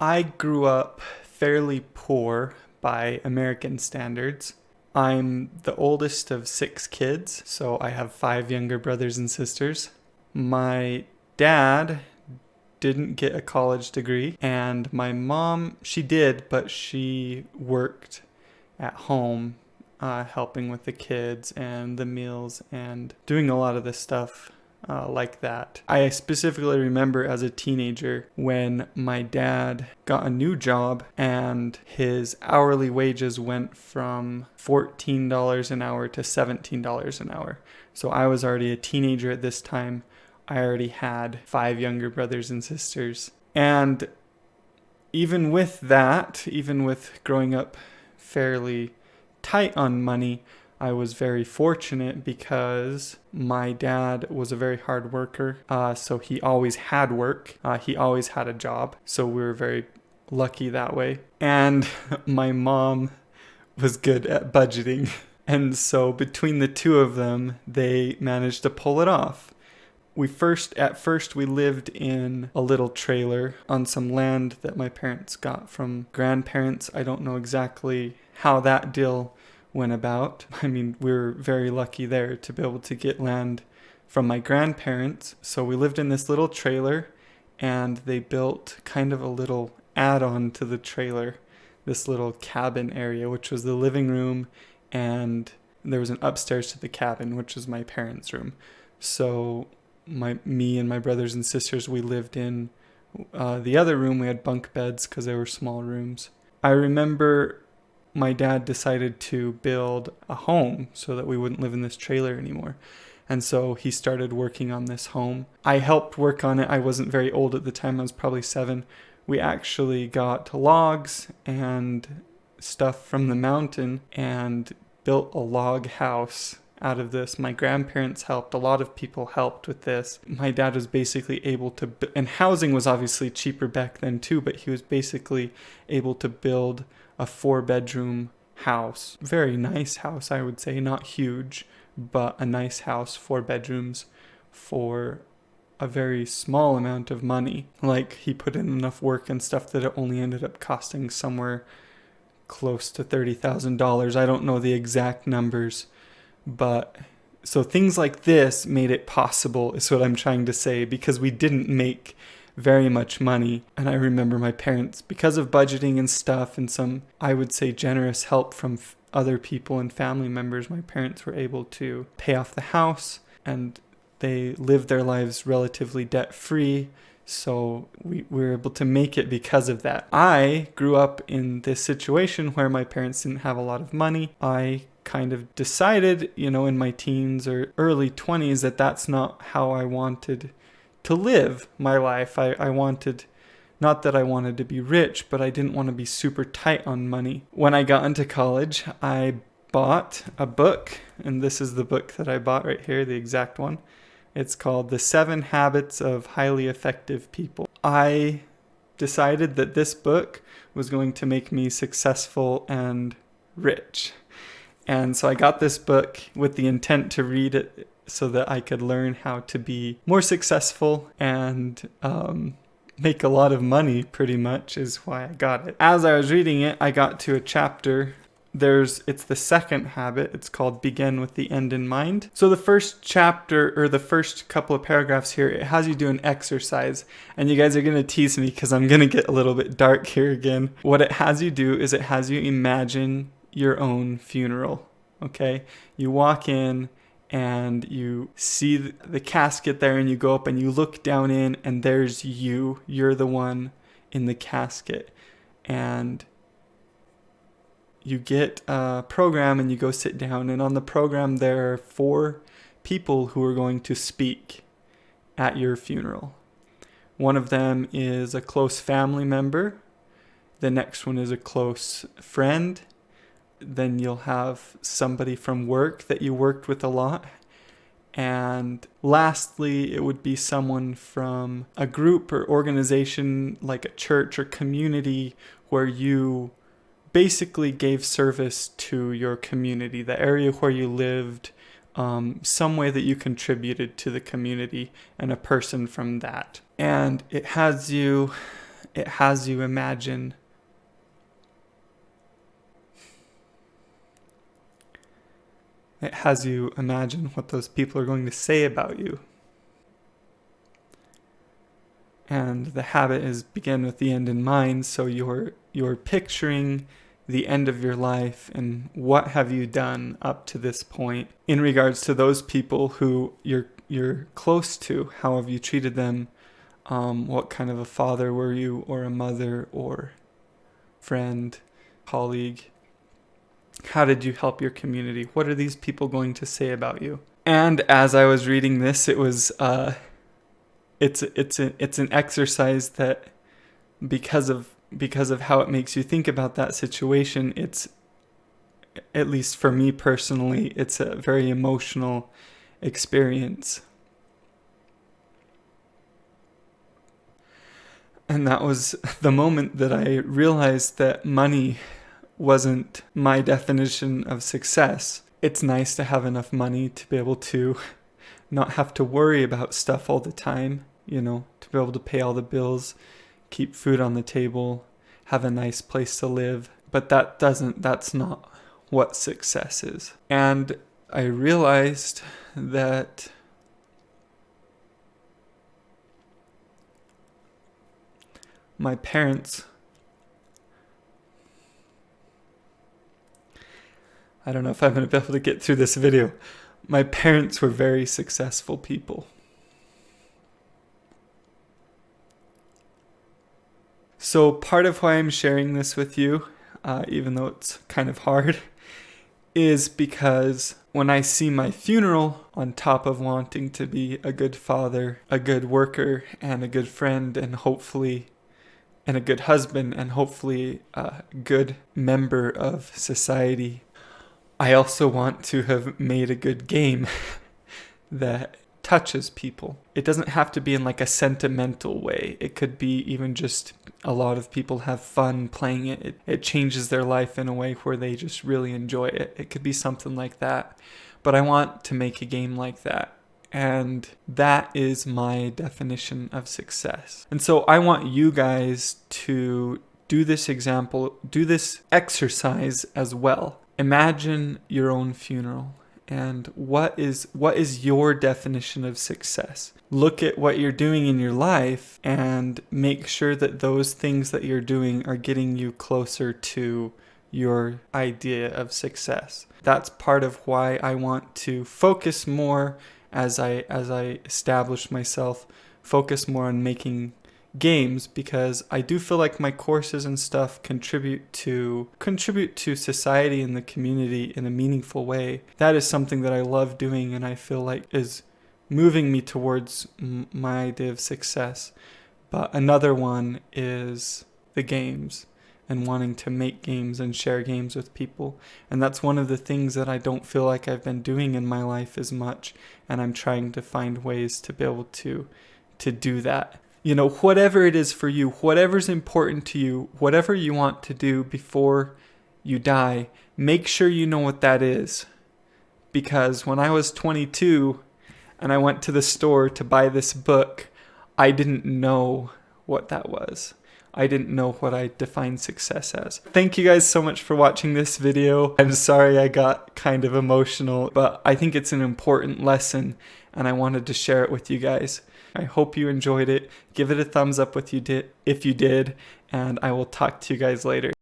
I grew up fairly poor by American standards. I'm the oldest of 6 kids, so I have 5 younger brothers and sisters. My dad didn't get a college degree, and my mom, she did, but she worked at home, helping with the kids and the meals and doing a lot of this stuff like that. I specifically remember as a teenager when my dad got a new job and his hourly wages went from $14 an hour to $17 an hour. So I was already a teenager at this time. I already had 5 younger brothers and sisters. And even with that, even with growing up fairly tight on money, I was very fortunate because my dad was a very hard worker. So he always had work. He always had a job. So we were very lucky that way. And my mom was good at budgeting. And so between the two of them, they managed to pull it off. At first we lived in a little trailer on some land that my parents got from grandparents. I don't know exactly how that deal went about. I mean, we were very lucky there to be able to get land from my grandparents. So we lived in this little trailer, and they built kind of a little add-on to the trailer, this little cabin area, which was the living room, and there was an upstairs to the cabin, which was my parents' room. So me and my brothers and sisters, we lived in the other room. We had bunk beds because they were small rooms. I remember my dad decided to build a home so that we wouldn't live in this trailer anymore. And so he started working on this home. I helped work on it. I wasn't very old at the time. I was probably 7. We actually got logs and stuff from the mountain and built a log house out of this. My grandparents helped. A lot of people helped with this. My dad was basically able to, and housing was obviously cheaper back then too, but he was basically able to build a 4-bedroom house. Very nice house, I would say. Not huge, but a nice house, 4 bedrooms for a very small amount of money. Like, he put in enough work and stuff that it only ended up costing somewhere close to $30,000. I don't know the exact numbers, but so things like this made it possible, is what I'm trying to say, because we didn't make very much money. And I remember my parents, because of budgeting and stuff and some, I would say, generous help from other people and family members, my parents were able to pay off the house, and they lived their lives relatively debt-free. So we were able to make it because of that. I grew up in this situation where my parents didn't have a lot of money. I kind of decided, in my teens or early 20s that that's not how I wanted to live my life. I wanted, not that I wanted to be rich, but I didn't want to be super tight on money. When I got into college, I bought a book, and this is the book that I bought right here, the exact one. It's called The 7 Habits of Highly Effective People. I decided that this book was going to make me successful and rich. And so I got this book with the intent to read it so that I could learn how to be more successful and make a lot of money, pretty much, is why I got it. As I was reading it, I got to a chapter. It's the second habit. It's called Begin with the End in Mind. So the first chapter, or the first couple of paragraphs here, it has you do an exercise. And you guys are going to tease me because I'm going to get a little bit dark here again. What it has you do is it has you imagine your own funeral. Okay? You walk in and you see the casket there, and you go up and you look down in, and there's you. You're the one in the casket. And you get a program and you go sit down, and on the program there are 4 people who are going to speak at your funeral. One of them is a close family member. The next one is a close friend. Then you'll have somebody from work that you worked with a lot. And lastly, it would be someone from a group or organization like a church or community where you basically gave service to your community, the area where you lived, some way that you contributed to the community, and a person from that. And it has you it has you imagine what those people are going to say about you. And the habit is begin with the end in mind, so you're picturing the end of your life and what have you done up to this point in regards to those people who you're close to. How have you treated them? What kind of a father were you, or a mother, or friend, colleague? How did you help your community? What are these people going to say about you? And as I was reading this, it was it's an exercise that because of how it makes you think about that situation, it's, at least for me personally, it's a very emotional experience. And that was the moment that I realized that money wasn't my definition of success. It's nice to have enough money to be able to not have to worry about stuff all the time, to be able to pay all the bills, keep food on the table, have a nice place to live. But that's not what success is. And I realized that my parents, I don't know if I'm going to be able to get through this video. My parents were very successful people. So part of why I'm sharing this with you, even though it's kind of hard, is because when I see my funeral, on top of wanting to be a good father, a good worker, and a good friend, and a good husband, and hopefully a good member of society, I also want to have made a good game that touches people. It doesn't have to be in like a sentimental way. It could be even just a lot of people have fun playing it. It changes their life in a way where they just really enjoy it. It could be something like that. But I want to make a game like that. And that is my definition of success. And so I want you guys to do this exercise as well. Imagine your own funeral. And what is your definition of success? Look at what you're doing in your life and make sure that those things that you're doing are getting you closer to your idea of success. That's part of why I want to focus more as I establish myself, focus more on making games, because I do feel like my courses and stuff contribute to society and the community in a meaningful way. That is something that I love doing and I feel like is moving me towards my idea of success. But another one is the games and wanting to make games and share games with people. And that's one of the things that I don't feel like I've been doing in my life as much, and I'm trying to find ways to be able to do that. Whatever it is for you, whatever's important to you, whatever you want to do before you die, make sure you know what that is. Because when I was 22 and I went to the store to buy this book, I didn't know what that was. I didn't know what I defined success as. Thank you guys so much for watching this video. I'm sorry I got kind of emotional, but I think it's an important lesson and I wanted to share it with you guys. I hope you enjoyed it. Give it a thumbs up if you did, and I will talk to you guys later.